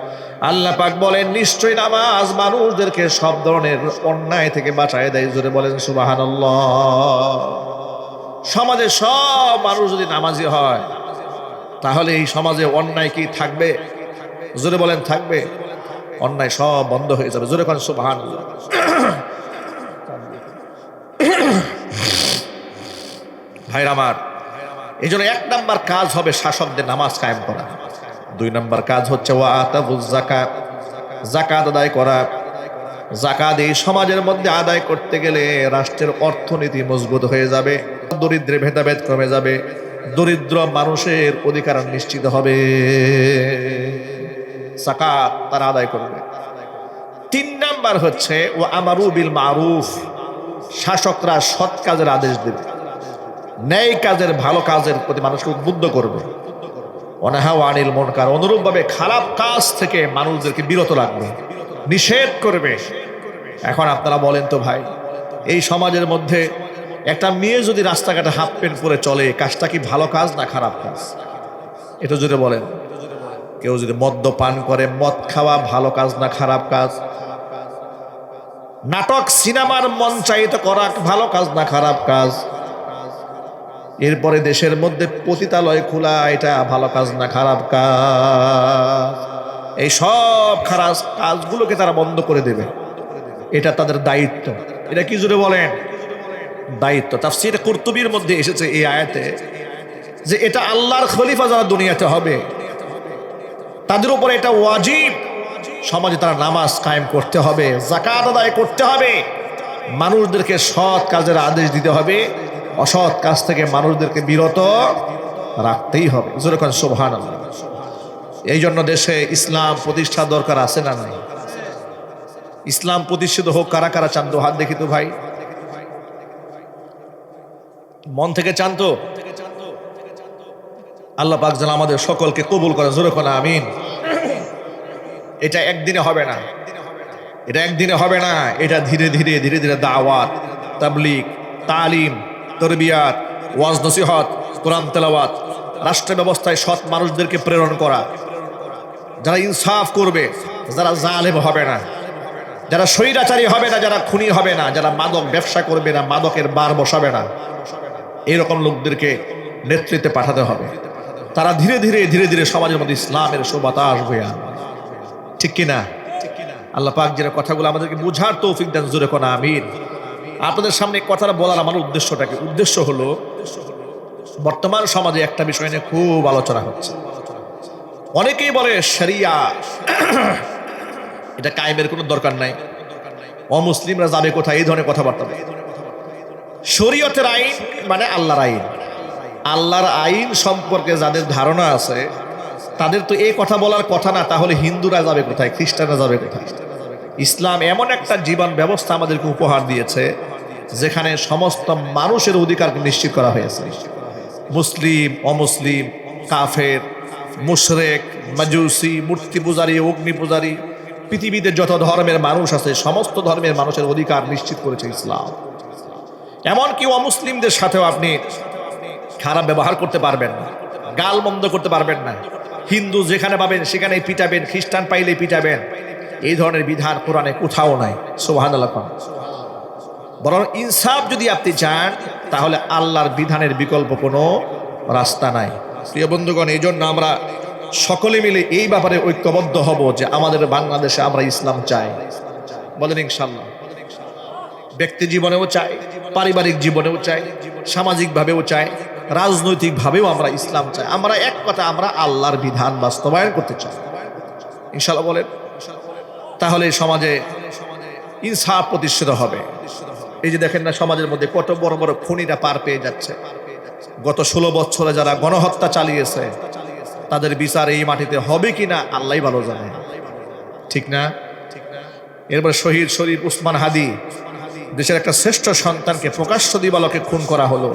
আল্লাহ পাক বলেন নিশ্চয়ই নামাজ মানুষদেরকে সব ধরনের অন্যায় থেকে বাঁচায় দেয়। জোরে বলেন সুবহানাল্লাহ। সমাজে সব মানুষ যদি নামাজি হয় তাহলে এই সমাজে অন্যায় কি থাকবে? জোরে বলেন থাকবে? অন্যায় সব বন্ধ হয়ে যাবে। জোরে বলেন সুবহানাল্লাহ। ভাইরা আমার, এই জন্য 1 নাম্বার কাজ হবে শাসকদের নামাজ কায়েম করা। 2 নাম্বার কাজ হচ্ছে ওয়া আতাবুজ যাকাত, যাকাত আদায় করা। যাকাত এই সমাজের মধ্যে আদায় করতে গেলে রাষ্ট্রের অর্থনীতি মজবুত হয়ে যাবে, দরিদ্রের ভেদাভেদ কমে যাবে, দরিদ্র মানুষের অধিকার নিশ্চিত হবে। যাকাত তারা আদায় করবে। 3 নাম্বার হচ্ছে ও আমারু বিল মারুফ, শাসকরা সৎ কাজের আদেশ দেবে, ন্যায় কাজের ভালো কাজের প্রতি মানুষকে উদ্বুদ্ধ করবে। অনাহা আনিল মুনকার, অনুরূপভাবে খারাপ কাজ থেকে মানুষদেরকে বিরত রাখবে, নিষেধ করবে। এখন আপনারা বলেন তো ভাই, এই সমাজের মধ্যে একটা মেয়ে যদি রাস্তাঘাটে হাফ প্যান্ট পরে চলে, কাজটা কি ভালো কাজ না খারাপ কাজ? এটা যদি বলেন। কেউ যদি মদ্যপান করে, মদ খাওয়া ভালো কাজ না খারাপ কাজ? নাটক সিনেমার মঞ্চায়িত করা ভালো কাজ না খারাপ কাজ? এরপরে দেশের মধ্যে পতিতালয় খোলা, এটা ভালো কাজ না খারাপ কাজ? এই সব খারাপ কাজগুলোকে তারা বন্ধ করে দেবে, এটা তাদের দায়িত্ব। এটা কি জোরে বলেন? দায়িত্ব। তাফসীর কুরতুবীর মধ্যে এসেছে এই আয়াতে যে এটা আল্লাহর খলিফা যারা দুনিয়াতে হবে তাদের উপরে এটা ওয়াজিব, সমাজে তারা নামাজ কায়েম করতে হবে, যাকাত আদায় করতে হবে, মানুষদেরকে সৎ কাজের আদেশ দিতে হবে, অসৎ কাজ থেকে মানুষদেরকে বিরত রাখতেই হবে। জোরে কোন সুবহানাল্লাহ। এই জন্য দেশে ইসলাম প্রতিষ্ঠা দরকার আছে না নাই? ইসলাম প্রতিষ্ঠিত হোক, কারা কারা চান তো হাত দেখি তো ভাই, মন থেকে চান তো? আল্লাহ পাক যেন আমাদের সকলকে কবুল করে। জোরে কোন আমিন। এটা একদিনে হবে না, এটা একদিনে হবে না, এটা ধীরে ধীরে ধীরে ধীরে দাওয়াত, তাবলীগ, তালিম, তরবিয়াত, ওয়াজ নসিহত, কোরআন তেলাওয়াত, রাষ্ট্র ব্যবস্থায় সৎ মানুষদেরকে প্রেরণ করা, যারা ইনসাফ করবে, যারা জালেম হবে না, যারা স্বৈরাচারী হবে না, যারা খুনি হবে না, যারা মাদক ব্যবসা করবে না, মাদকের বার বসাবে না, এইরকম লোকদেরকে নেতৃত্বে পাঠাতে হবে। তারা ধীরে ধীরে ধীরে ধীরে সমাজের মধ্যে ইসলামের সুবাতাস বয়ে আনবে। ঠিক কিনা? আল্লাহ পাক যেন কথাগুলো আমাদেরকে বুঝার তৌফিক দেন। জোরে কোন আমিন। আপনাদের সামনে কথাটা বলার আমার উদ্দেশ্যটা কি? উদ্দেশ্য হলো, বর্তমান সমাজে একটা বিষয় নিয়ে খুব আলোচনা হচ্ছে। অনেকেই বলে শরিয়া এটা কায়েমের কোনো দরকার নাই, অমুসলিমরা যাবে কোথায়, এই ধরনের কথাবার্তা। শরীয়তের আইন মানে আল্লাহর আইন। আল্লাহর আইন সম্পর্কে যাদের ধারণা আছে তাদের তো এই কথা বলার কথা না, তাহলে হিন্দুরা যাবে কোথায়, খ্রিস্টানরা যাবে কোথায়? ইসলাম এমন একটা জীবন ব্যবস্থা আমাদেরকে উপহার দিয়েছে যেখানে সমস্ত মানুষের অধিকারকে নিশ্চিত করা হয়েছে। মুসলিম, অমুসলিম, কাফের, মুশরিক, মাজুসি, মূর্তি পূজারী, অগ্নি পূজারী, পৃথিবীতে যত ধর্মের মানুষ আছে সমস্ত ধর্মের মানুষের অধিকার নিশ্চিত করেছে ইসলাম। এমনকি অমুসলিমদের সাথেও আপনি খারাপ ব্যবহার করতে পারবেন না, গাল মন্দ করতে পারবেন না। হিন্দু যেখানে পাবেন সেখানেই পিটাবেন, খ্রিস্টান পাইলেই পিটাবেন, এই ধরনের বিধান কোরআনে কোথাও নাই। সুবহানাল্লাহ। বরং ইনসাফ যদি আপনি চান তাহলে আল্লাহর বিধানের বিকল্প কোনো রাস্তা নাই। প্রিয় বন্ধুগণ, এই জন্য আমরা সকলে মিলে এই ব্যাপারে ঐক্যবদ্ধ হব যে আমাদের বাংলাদেশে আমরা ইসলাম চাই। বলেন ইনশাআল্লাহ। ব্যক্তি জীবনেও চাই, পারিবারিক জীবনেও চাই, সামাজিকভাবেও চাই, রাজনৈতিকভাবেও আমরা ইসলাম চাই। আমরা এক কথা, আমরা আল্লাহর বিধান বাস্তবায়ন করতে চাই ইনশাআল্লাহ। বলেন, তাহলে সমাজে ইনসাফ প্রতিষ্ঠিত হবে। এই যে দেখেন না, সমাজের মধ্যে কত বড় বড় খুনিরা পার পেয়ে যাচ্ছে। গত 16 বছরে যারা গণহত্যা চালিয়েছে তাদের বিচার এই মাটিতে হবে কিনা আল্লাহই ভালো জানে। ঠিক না? এরপর শহীদ শরীফ উসমান হাদি, দেশের একটা শ্রেষ্ঠ সন্তানকে প্রকাশ্য দিবালোকে খুন করা হলো।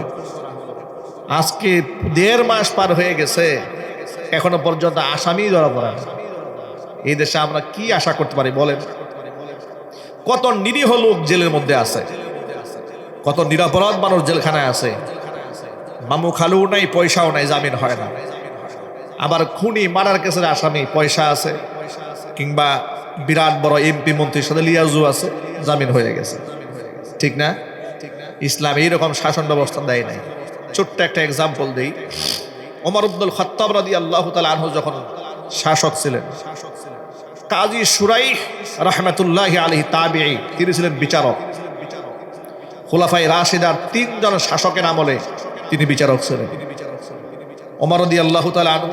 আজকে 1.5 মাস পার হয়ে গেছে, এখনো পর্যন্ত আসামি ধরা পড়ে না। এই দেশে আমরা কি আশা করতে পারি বলেন? কত নিরীহ লোক জেলের মধ্যে আছে, কত নিরাপরাধ মানুষ জেলখানায় আছে, মামু খালু নাই, পয়সাও নাই, জামিন হয় না। আবার খুনি মার্ডার কেসের আসামি পয়সা আছে, কিংবা বিরাট বড় এমপি মন্ত্রীর সাথে লিয়াজু আছে, জামিন হয়ে গেছে। ঠিক না? ইসলাম এইরকম শাসন ব্যবস্থা দেয় নাই। ছোট্ট একটা এক্সাম্পল দেই। ওমর ইবনুল খাত্তাব রাদিয়াল্লাহু তাআলা আনহু যখন শাসক ছিলেন, কাজী শুরাইহ রাহমাতুল্লাহি আলাইহি তাবিঈ, তিনি ছিলেন বিচারক। খুলাফায়ে রাশিদার 3 জন শাসকের আমলে তিনি বিচারক ছিলেন। ওমর রাদিয়াল্লাহু তাআলা আনহু,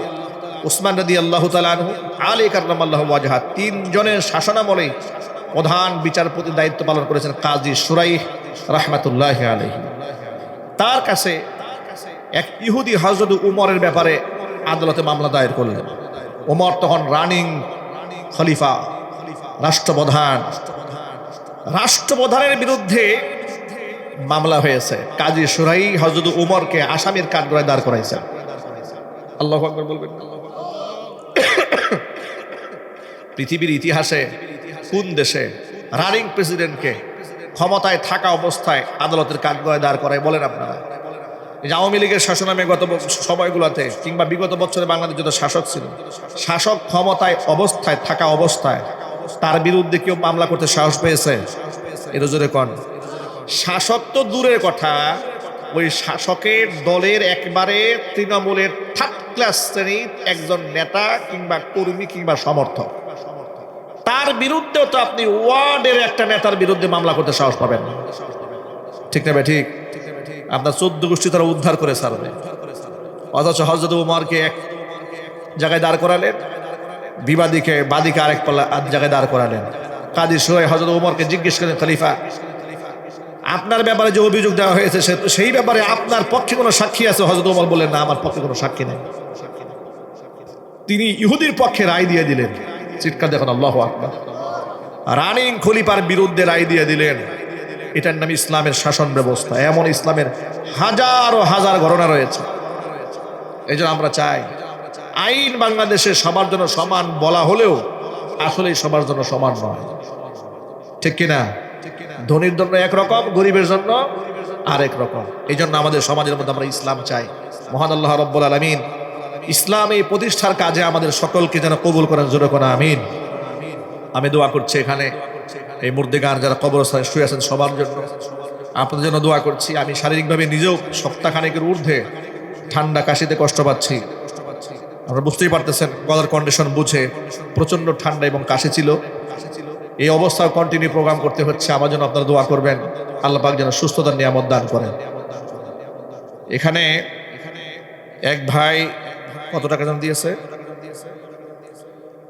উসমান রাদিয়াল্লাহু তাআলা আনহু, আলী কাররামাল্লাহু ওয়াজহা, 3 জনের শাসনামলে প্রধান বিচারপতি দায়িত্ব পালন করেছেন কাজী শুরাইহ রাহমাতুল্লাহি আলাইহি। তার কাছে এক ইহুদি হযরত উমরের ব্যাপারে আদালতে মামলা দায়ের করলেন। ওমর তখন রানিং খলিফা, রাষ্ট্রপ্রধান, রাষ্ট্রপ্রধানের বিরুদ্ধে মামলা হয়েছে, কাজী সুরাই হযরত উমরকে আসামির কাঠগড়ায় দাঁড় করাইছেন। আল্লাহু আকবার বলবেন। পৃথিবীর ইতিহাসে কোন দেশে রানিং প্রেসিডেন্টকে ক্ষমতায় থাকা অবস্থায় আদালতের কাঠগড়ায় দাঁড় করায় বলেন আপনারা? এই যে আওয়ামী লীগের শাসনামে গত সময়গুলোতে কিংবা বিগত বছরে বাংলাদেশ যত শাসক ছিল, শাসক ক্ষমতায় অবস্থায় থাকা অবস্থায় তার বিরুদ্ধে কেউ মামলা করতে সাহস পেয়েছে? এটা জোরে কন। শাসক তো দূরের কথা, ওই শাসকের দলের একবারে তৃণমূলের থার্ড ক্লাস শ্রেণীর একজন নেতা কিংবা কর্মী কিংবা সমর্থক, তার বিরুদ্ধেও তো আপনি ওয়ার্ডের একটা নেতার বিরুদ্ধে মামলা করতে সাহস পাবেন না। ঠিক না ভাই? ঠিক। আপনার 14 গোষ্ঠী তারা উদ্ধার করে ছাড়বে, অথচ হযরত উমরকে এক জায়গায় দাঁড় করালেন, বিবাদীকে বাদীকে আরেক জায়গায় দাঁড় করালেন। কাজী সুরাই হযরত উমরকে জিজ্ঞেস করেন, খলিফা আপনার ব্যাপারে যে অভিযোগ দেওয়া হয়েছে সেই ব্যাপারে আপনার পক্ষে কোনো সাক্ষী আছে? হযরত উমর বললেন, না, আমার পক্ষে কোনো সাক্ষী নেই। তিনি ইহুদির পক্ষে রায় দিয়ে দিলেন। চিৎকার দেখুন, আল্লাহু আকবার। রানিং খলিফার বিরুদ্ধে রায় দিয়ে দিলেন। এটার নাম ইসলামের শাসন ব্যবস্থা। এমন ইসলামের হাজার হাজার ঘটনা রয়েছে। এই জন্য আমরা চাই আইন বাংলাদেশে সবার জন্য সমান বলা হলেও আসলে সবার জন্য সমান নয়। ঠিক কিনা? ধনীর জন্য একরকম, গরিবের জন্য আরেক রকম। এই জন্য আমাদের সমাজের মধ্যে আমরা ইসলাম চাই। মহান আল্লাহ রাব্বুল আলামিন ইসলাম এই প্রতিষ্ঠার কাজে আমাদের সকলকে যেন কবুল করেন। জোরে কোন আমিন। আমি দোয়া করছি এখানে এই মুর্দিগার যারা কবরস্থানে শুয়ে আছেন সবার জন্য, আপনাদের জন্য দোয়া করছি। আমি শারীরিকভাবে নিজেও সপ্তাহখানেকের ঊর্ধ্বে ঠান্ডা কাশিতে কষ্ট পাচ্ছি। আপনারা বুঝতেই পারতেছেন, গলার কন্ডিশন বুঝে প্রচন্ড ঠান্ডা এবং কাশি ছিল। এই অবস্থায় কন্টিনিউ প্রোগ্রাম করতে হচ্ছে। আমার জন্য আপনারা দোয়া করবেন, আল্লাহ পাক যেন সুস্থতার নিয়ামত দান করেন। এখানে এক ভাই কত টাকা যেন দিয়েছে?